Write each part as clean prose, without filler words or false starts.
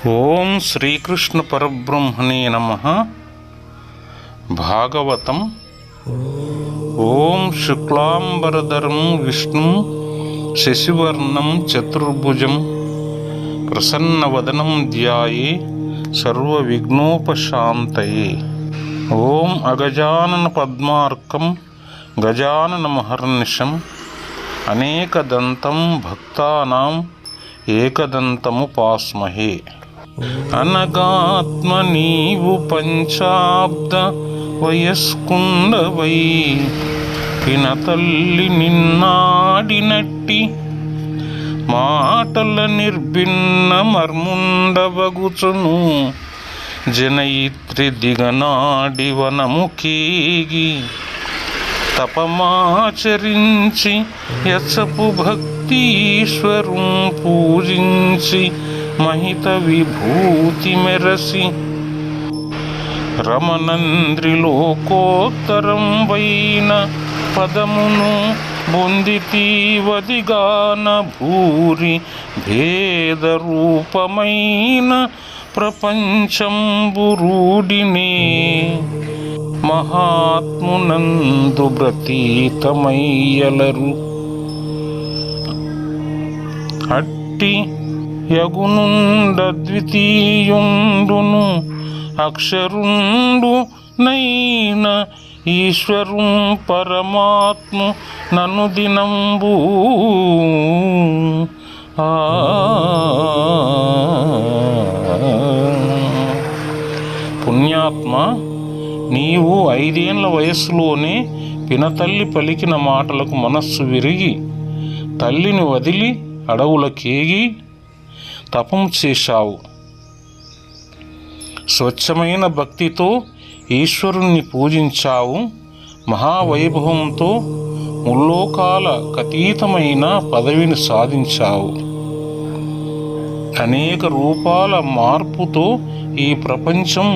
ఓం శ్రీకృష్ణ పరబ్రహ్మణే నమః. భాగవతం. ఓం శుక్లాంబరధరం విష్ణుం శశివర్ణం చతుర్భుజం ప్రసన్నవదనం ధ్యాయే సర్వవిఘ్నోపశాంతయే. ఓం అగజానన పద్మార్కం గజాననమహర్నిశం అనేకదంతం భక్తానాం ఏకదంతముపాస్మహే. అనగాత్మ నీవు పంచాబ్ద వయస్కుండవై పినతల్లి నిన్నాడినట్టి మాటల నిర్భిన్న మర్ముండవగుచును జనయిత్రి దిగనాడి వనముకేగి తపమాచరించి యచ్చపు భక్తి ఈశ్వరుం పూజించి మహిత విభూతి మెరసి రమణంద్రిలోకోత్తరం వైన పదమును బొందితీవదిగాన భూరి భేదరూపమైన ప్రపంచంబురూడినే మహాత్మునందు బ్రతీతమయ్యలరు. అట్టి యగునుండద్వితీయుండును అక్షరుండు నైన ఈశ్వరుం పరమాత్ము నను దినంబు పుణ్యాత్మ, నీవు 5 ఏళ్ల వయస్సులోనే పినతల్లి పలికిన మాటలకు మనస్సు విరిగి తల్లిని వదిలి అడవులకేగి తపం చేశావు. స్వచ్ఛమైన భక్తితో ఈశ్వరుణ్ణి పూజించావు. మహావైభవంతో ముల్లోకాల అతీతమైన పదవిని సాధించావు. అనేక రూపాల మార్పుతో ఈ ప్రపంచం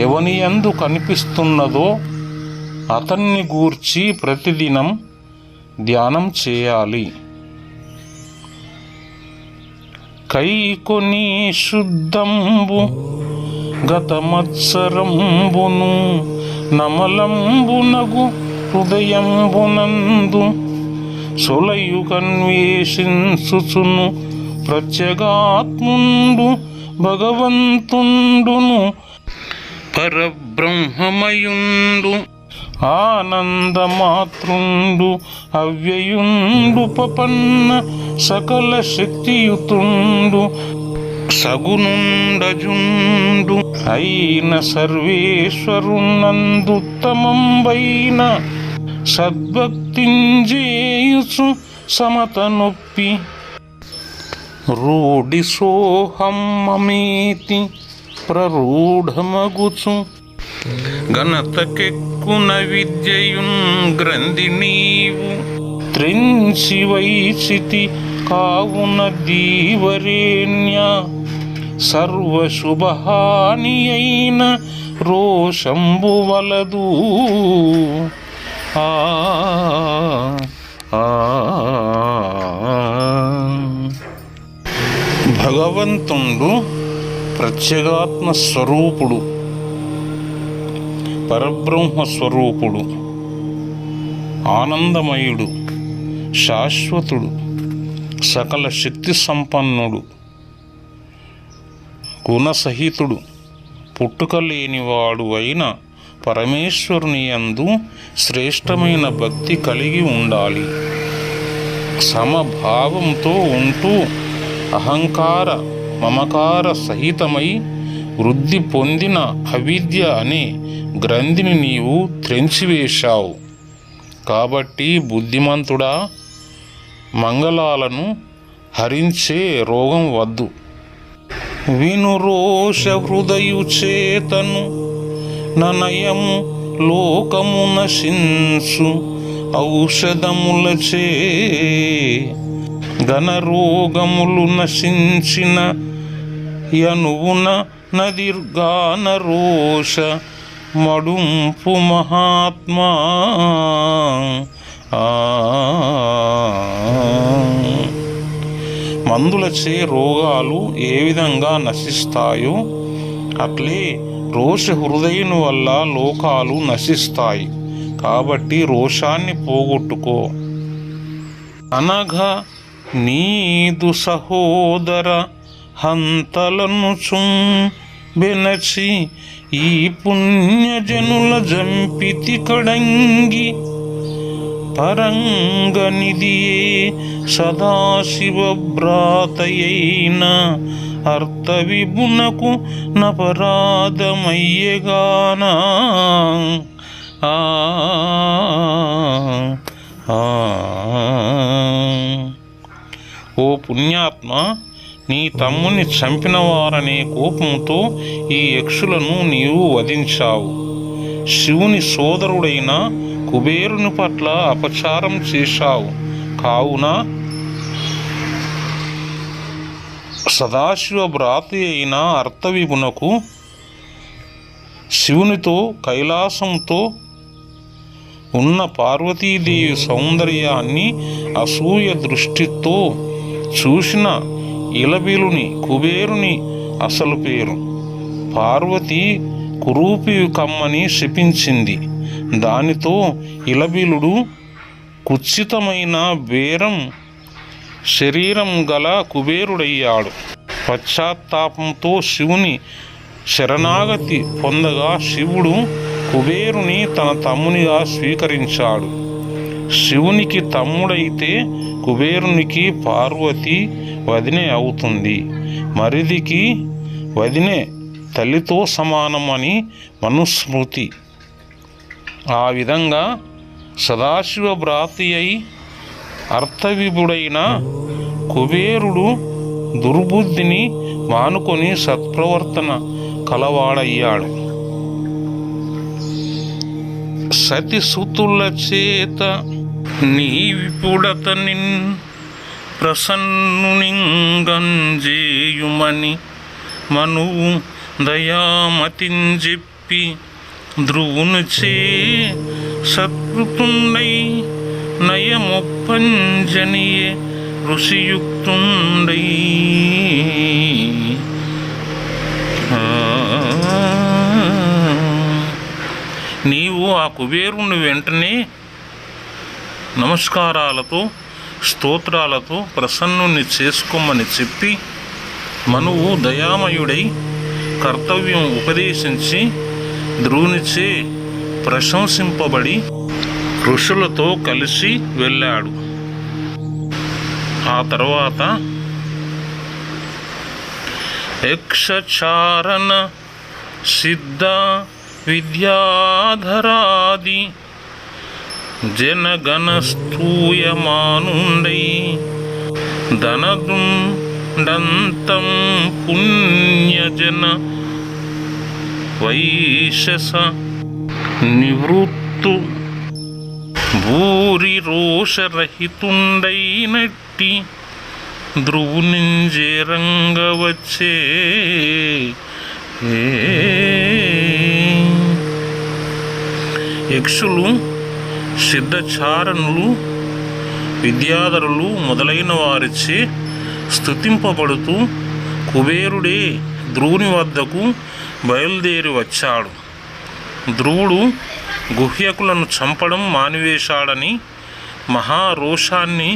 ఎవనియందు కనిపిస్తున్నదో అతన్ని గూర్చి ప్రతిదినం ధ్యానం చేయాలి. కైకొని శుద్ధంబు గతమత్సరంబును నమలంబునగు హృదయంబునందు సొలయు కన్వేషించుచును ప్రత్యేగాత్ముండు భగవంతుండును పరబ్రహ్మమయుండు ఆనందమాతృండు అవ్యయుండు పపన్న సకల శక్తియుతుండు సగునుండజుండు అయిన సర్వేశ్వరునందుత్తమంబైన సద్భక్తింజేయుచు సమత నొప్పి రూఢి సోహమ్మేతి ప్రరూఢమగుచు ఘనతకెక్కున విద్యయున్ గ్రంథి నీవు త్రించి వైచితి కావున దీవరేణ్య సర్వశుభహాని అయిన రోషంబు వలదు. భగవంతుడు ప్రత్యేగాత్మ స్వరూపుడు, పరబ్రహ్మ స్వరూపుడు, ఆనందమయుడు, శాశ్వతుడు, సకల శక్తి సంపన్నుడు, గుణసహితుడు, పుట్టుక లేనివాడు అయిన పరమేశ్వరుని యందు శ్రేష్టమైన భక్తి కలిగి ఉండాలి. సమభావంతో ఉంటూ అహంకార మమకార సహితమై వృద్ధి పొందిన అవిద్య అనే గ్రంథిని నీవు త్రెంచివేశావు. కాబట్టి బుద్ధిమంతుడా, మంగళాలను హరించే రోగం వద్దు. వినురోష హృదయు చేతను ననయము లోకము నశించు ఔషధములచే ఘనరోగములు నశించిన యనువున నదిర్గాన రోష మడుంపు మహాత్మా. మందులచే రోగాలు ఏ విధంగా నశిస్తాయో అట్లే రోష హృదయుని వల్ల లోకాలు నశిస్తాయి. కాబట్టి రోషాన్ని పోగొట్టుకో. అనగా నీదు సహోదర హంతలనుచుం బెనచి ఈ పుణ్యజనుల జంపితి కడంగి పరంగనిదియే సదాశివ భ్రాతయైన అర్థ విభునకు నపరాధమయ్యగానా. ఓ పుణ్యాత్మ, నీ తమ్ముని చంపిన వారనే కోపంతో ఈ యక్షులను నీవు వధించావు. శివుని సోదరుడైన కుబేరుని పట్ల అపచారం చేశావు. కావున సదాశివ భ్రాతి అయిన అర్థవిభునకు శివునితో కైలాసంతో ఉన్న పార్వతీదేవి సౌందర్యాన్ని అసూయ దృష్టితో చూసిన ఇలబిలుని కుబేరుని అసలు పేరు. పార్వతి కురూపి కమ్మని శపించింది. దానితో ఇలబిలుడు కుత్సితమైన బేరం శరీరం గల కుబేరుడయ్యాడు. పశ్చాత్తాపంతో శివుని శరణాగతి పొందగా శివుడు కుబేరుని తన తమ్మునిగా స్వీకరించాడు. శివునికి తమ్ముడైతే కుబేరునికి పార్వతి వదినే అవుతుంది. మరిదికి వదినే తల్లితో సమానమని మనుస్మృతి. ఆ విధంగా సదాశివ భ్రాతి అయి అర్థవిభుడైన కుబేరుడు దుర్బుద్ధిని మానుకొని సత్ప్రవర్తన కలవాడయ్యాడు. సతిసుతుల చేత నీ విపుడతనిన్ ప్రసన్నునింగంజేయుమని మనువు దయామతింజెప్పి ధ్రువునిచే సత్కృతుండై నయమొప్పంజనియే ఋషియుక్తుండై. నీవు ఆ కుబేరుని వెంటనే నమస్కారాలతో స్తోత్రాలతో ప్రసన్నుని చేసుకోమని చెప్పి మనువు దయామయుడై కర్తవ్యం ఉపదేశించి ధ్రువునిచే ప్రశంసింపబడి ఋషులతో కలిసి వెళ్ళాడు. ఆ తర్వాత యక్షచారణ సిద్ధ విద్యాధరాది జనగణస్తూయమానుండై ధనదుండంతం పుణ్యజన వైశస నివృత్తు భూరి రోషరహితుండైనట్టి ధ్రువునింజేరంగవచ్చే. యక్షులు, సిద్ధచారణులు, విద్యాధరులు మొదలైన వారిచే స్తుతింపబడుతూ కుబేరుడే ధ్రువుని వద్దకు బయలుదేరి వచ్చాడు. ధ్రువుడు గుహ్యకులను చంపడం మానివేశాడని, మహారోషాన్ని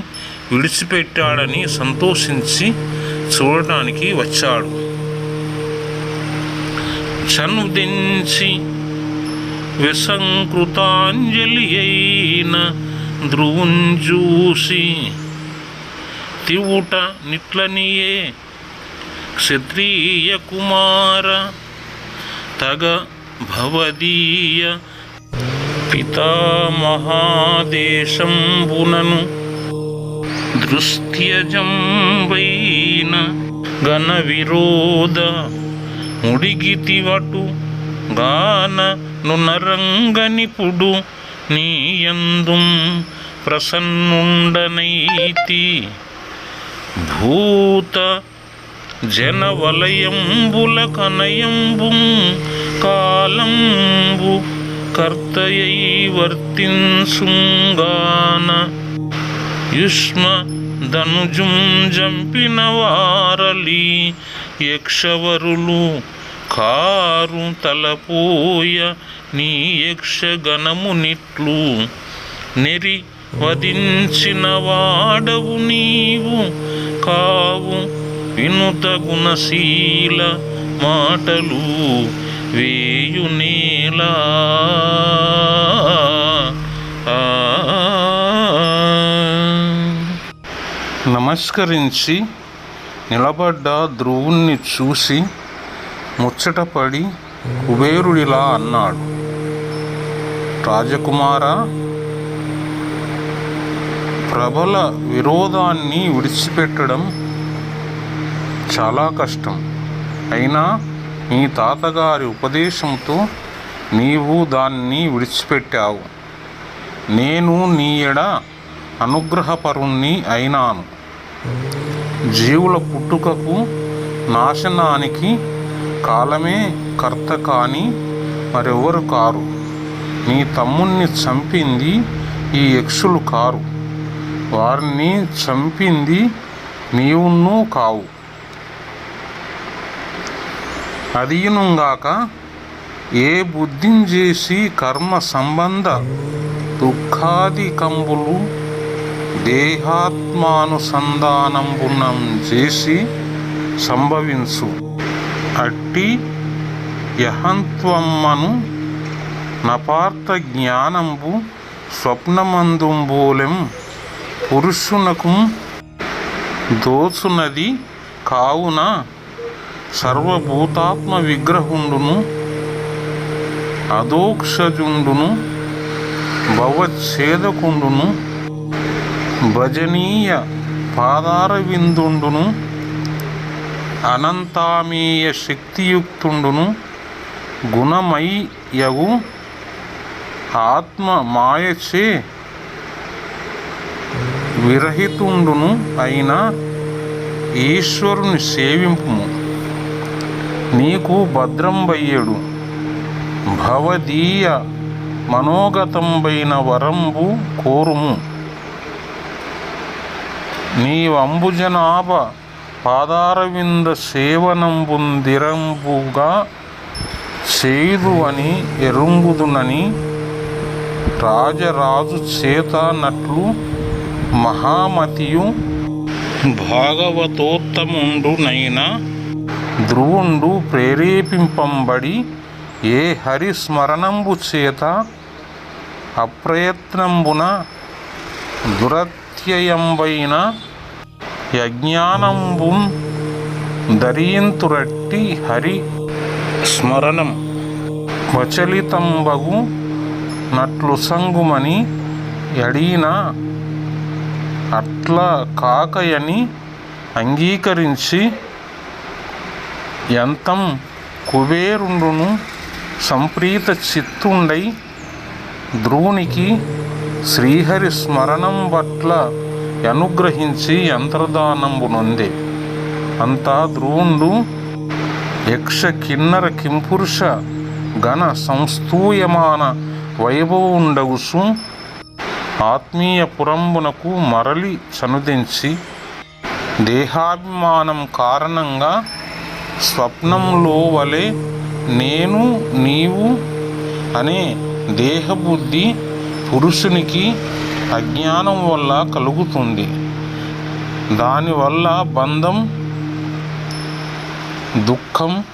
విడిచిపెట్టాడని సంతోషించి చూడటానికి వచ్చాడు. చనుదించి విసంకృతాంజలి అయిన ధ్రువుంజూసి తివుట నిట్లనియే క్షత్రియ కుమార తగ భవదీయ పితామహాదేశంబునను దృస్త్యజంబైన గణ విరోధ ముడిగితివటు గాన నునరంగనిపుడు నీయందుం ప్రసన్నుండనైతి భూత జనవలయంబుల కనయంబు కాలంబు కర్తయై వర్తింసుంగాన యుష్మ ధనుజుం జంపిన వారలి యక్షవరులు కారు తలపోయ నీ యక్షగణమునిట్లు నెరి వధించిన వాడవు నీవు కావు వినుత గుణశీల మాటలు వేయునేలా. నమస్కరించి నిలబడ్డ ధ్రువుణ్ణి చూసి ముచ్చటపడి కుబేరుడిలా అన్నాడు, రాజకుమారా, ప్రబల విరోధాన్ని విడిచిపెట్టడం చాలా కష్టం. అయినా నీ తాతగారి ఉపదేశంతో నీవు దాన్ని విడిచిపెట్టావు. నేను నీ ఎడ అనుగ్రహపరుణ్ణి అయినాను. జీవుల పుట్టుకకు నాశనానికి కాలమే కర్త కానీ మరెవరు కారు. నీ తమ్ముణ్ణి చంపింది ఈ యక్షులు కారు. వారిని చంపింది నీవును కావు. అదియునుగాక ఏ బుద్ధిని చేసి కర్మ సంబంధ దుఃఖాదికంబులు దేహాత్మానుసంధానంబునం చేసి సంభవించు. అట్టి యహంత్వమ్మను నపార్థ జ్ఞానంబు స్వప్నమందుంబోలెం పురుషునకు దోచునది కావున సర్వభూతాత్మ విగ్రహుండును అదోక్షజుండును భవచ్ఛేదకుండును భజనీయ పాదారవిందుండును అనంతామేయ శక్తియుక్తుండును గుణమయ్యగు ఆత్మ మాయచే విరహితుండును అయిన ఈశ్వరుని సేవింపుము. నీకు భద్రంబయ్యడు భవదీయ మనోగతంబైన వరంబు కోరుము. నీవంబుజనాభ పాదారవింద సేవనంబుందిరంబుగా చేదు అని ఎరుంగుదునని రాజరాజు చేత నట్లు మహామతియు భాగవతోత్తముండునైన ధ్రువుండు ప్రేరేపింపంబడి ఏ హరిస్మరణంబు చేత అప్రయత్నంబున దురత్యయంబైన యజ్ఞానంబు ధరింతురట్టి హరి స్మరణం వచలితంబగు నట్లు సంగుమని అడిగిన అట్లా కాకయని అంగీకరించి యంతం కుబేరుండును సంప్రీత చిత్తుండై ధ్రువునికి శ్రీహరి స్మరణం పట్ల అనుగ్రహించి యంత్రదానంబు నొందే. అంతా ధ్రువుండు యక్ష కిన్నర కింపురుష గణ సంస్తూయమాన వైభవుండగుసు ఆత్మీయ పురంబునకు మరలి చనుదించి దేహాభిమానం కారణంగా స్వప్నంలో వలె నేను నీవు అనే దేహబుద్ధి పురుషునికి అజ్ఞానం వల్ల కలుగుతుంది. దానివల్ల బంధం, దుఃఖం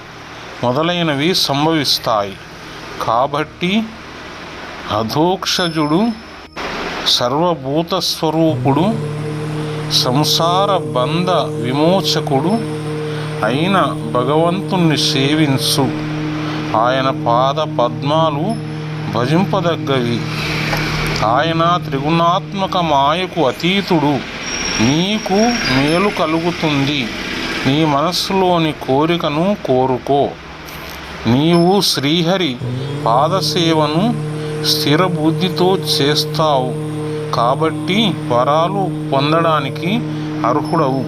మొదలైనవి సంభవిస్తాయి. కాబట్టి అధోక్షజుడు సర్వభూత స్వరూపుడు సంసార బంధ విమోచకుడు అయిన భగవంతుణ్ణి సేవించు. ఆయన పాద పద్మాలు భజింపదగ్గవి. ఆయన త్రిగుణాత్మక మాయకు అతీతుడు. నీకు మేలు కలుగుతుంది. నీ మనస్సులోని కోరికను కోరుకో. నీవు శ్రీహరి పాదసేవను స్థిర బుద్ధితో చేస్తావు కాబట్టి వరాలు పొందడానికి అర్హుడవు.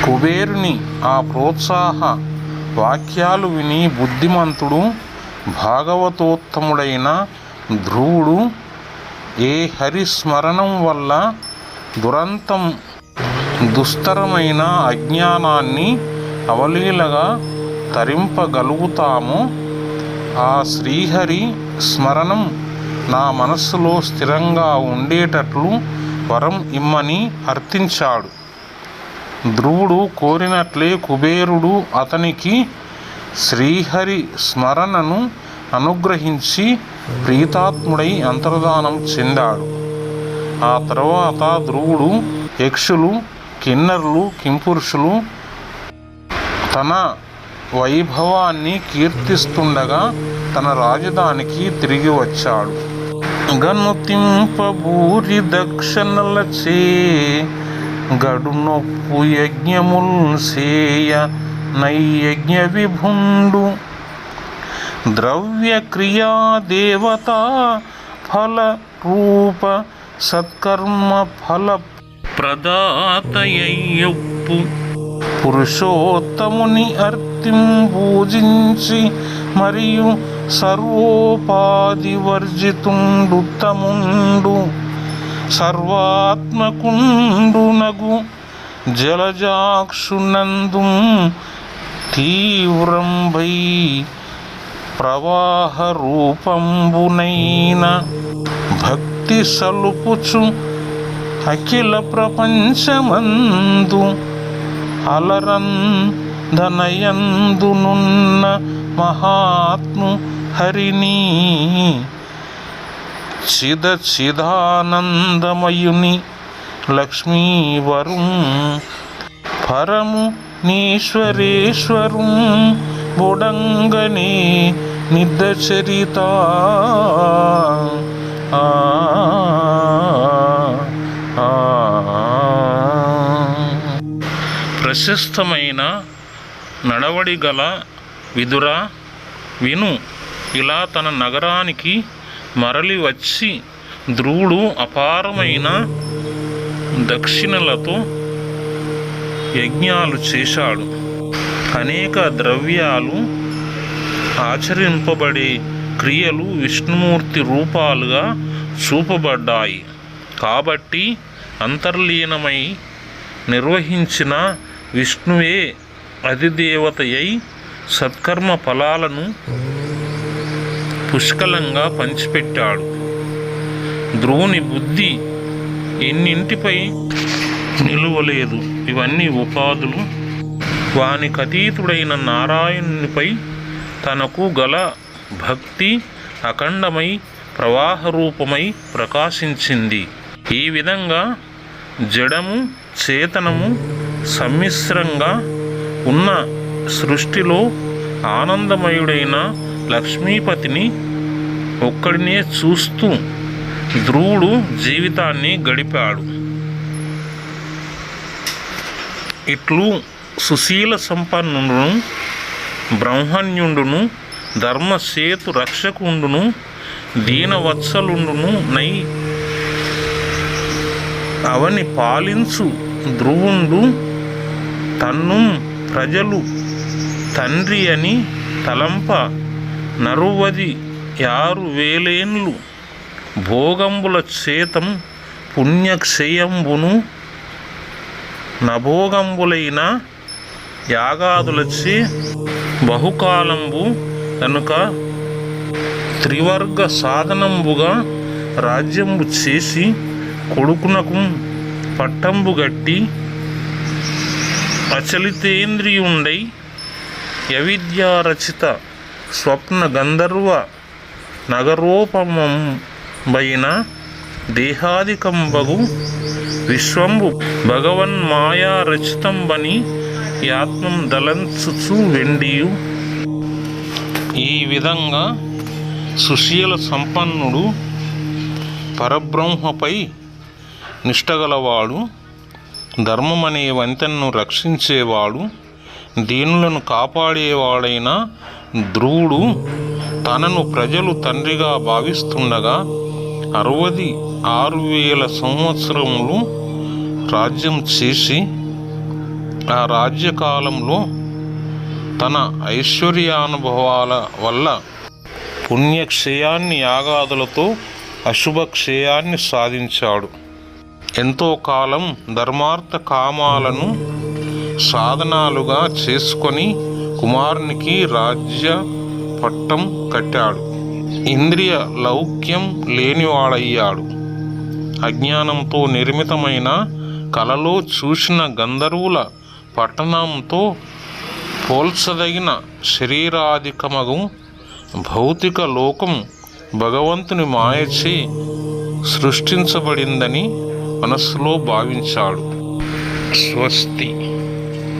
కుబేరుని ఆ ప్రోత్సాహ వాక్యాలు విని బుద్ధిమంతుడు భాగవతోత్తముడైన ధ్రువుడు ఏ హరిస్మరణం వల్ల దురంతం దుస్తరమైన అజ్ఞానాన్ని అవలీలగా తరింపగలుగుతామో ఆ శ్రీహరి స్మరణం నా మనస్సులో స్థిరంగా ఉండేటట్లు వరం ఇమ్మని అర్థించాడు. ధ్రువుడు కోరినట్లే కుబేరుడు అతనికి శ్రీహరి స్మరణను అనుగ్రహించి ప్రీతాత్ముడై అంతర్ధానం చెందాడు. ఆ తర్వాత ధ్రువుడు యక్షులు, కిన్నరులు, కింపురుషులు తన వైభవాన్ని కీర్తిస్తుండగా తన రాజధానికి తిరిగి వచ్చాడు. గనుతింపబూరి దక్షిణలచే గడునొప్పు యజ్ఞముల్ సేయ నైయజ్ఞ విభుండు ద్రవ్య క్రియా దేవతా ఫల రూప సత్కర్మ ఫల ప్రదాతయ్యొప్పు పురుషోత్తముని పూజించి మరియు సర్వోపాధి వర్జితుండుత్తముండు సర్వాత్మకుండునగు జలజాక్షునందు తీవ్రంబై ప్రవాహ రూపంబునైన భక్తి సలుపుచు అఖిల ప్రపంచమందు అలరన్ ధనయందునున్న మహాత్ము హరిని చిదానందమయుని లక్ష్మీవరం పరము నీశ్వరేశ్వరం బొడంగనే నిద్దచరిత ప్రశస్తమైన నడవడి గల విదురా విను. ఇలా తన నగరానికి మరలి వచ్చి ధ్రువుడు అపారమైన దక్షిణలతో యజ్ఞాలు చేశాడు. అనేక ద్రవ్యాలు ఆచరింపబడే క్రియలు విష్ణుమూర్తి రూపాలుగా చూపబడ్డాయి. కాబట్టి అంతర్లీనమై నిర్వహించిన విష్ణువే అధిదేవతయై సత్కర్మ ఫలాలను పుష్కలంగా పంచిపెట్టాడు. ధ్రువుని బుద్ధి ఎన్నింటిపై నిలువలేదు. ఇవన్నీ ఉపాధులు. వానికతీతుడైన నారాయణునిపై తనకు గల భక్తి అఖండమై ప్రవాహరూపమై ప్రకాశించింది. ఈ విధంగా జడము చేతనము సమ్మిశ్రంగా ఉన్న సృష్టిలో ఆనందమయుడైన లక్ష్మీపతిని ఒక్కడినే చూస్తూ ధ్రువుడు జీవితాన్ని గడిపాడు. ఇట్లు సుశీల సంపన్నుడును బ్రహ్మణ్యుండును ధర్మసేతు రక్షకుండును దీనవత్సలుండును నై అవని పాలించు ధ్రువుండు తన్ను ప్రజలు తండ్రి అని తలంప నరువది 6,000 భోగంబుల చేతం పుణ్యక్షయంబును నభోగంబులైన యాగాదులచే బహుకాలంబు కనుక త్రివర్గ సాధనంబుగా రాజ్యంబు చేసి కొడుకునకు పట్టంబు గట్టి అచలితేంద్రియుండై యవిద్యారచిత స్వప్న గంధర్వ నగరోపమంబైన దేహాదికంబగు విశ్వంబు భగవన్మాయా రచితంబని యాత్మం దలంచుచు వెండియు. ఈ విధంగా సుశీల సంపన్నుడు పరబ్రహ్మపై నిష్టగలవాడు, ధర్మమనే వంతెనను రక్షించేవాడు, దీనులను కాపాడేవాడైన ధ్రువుడు తనను ప్రజలు తండ్రిగా భావిస్తుండగా 66,000 సంవత్సరములు రాజ్యం చేసి ఆ రాజ్యకాలంలో తన ఐశ్వర్యానుభవాల వల్ల పుణ్యక్షయాన్ని యాగాదులతో అశుభక్షయాన్ని సాధించాడు. ఎంతో కాలం ధర్మార్థ కామాలను సాధనాలుగా చేసుకొని కుమారునికి రాజ్య పట్టం కట్టాడు. ఇంద్రియ లౌక్యం లేనివాడయ్యాడు. అజ్ఞానంతో నిర్మితమైన కలలో చూసిన గంధర్వుల పట్టణంతో పోల్చదగిన శరీరాధికమగు భౌతిక లోకం భగవంతుని మాయచే సృష్టించబడిందని మనస్సులో భావించాడు. స్వస్తి.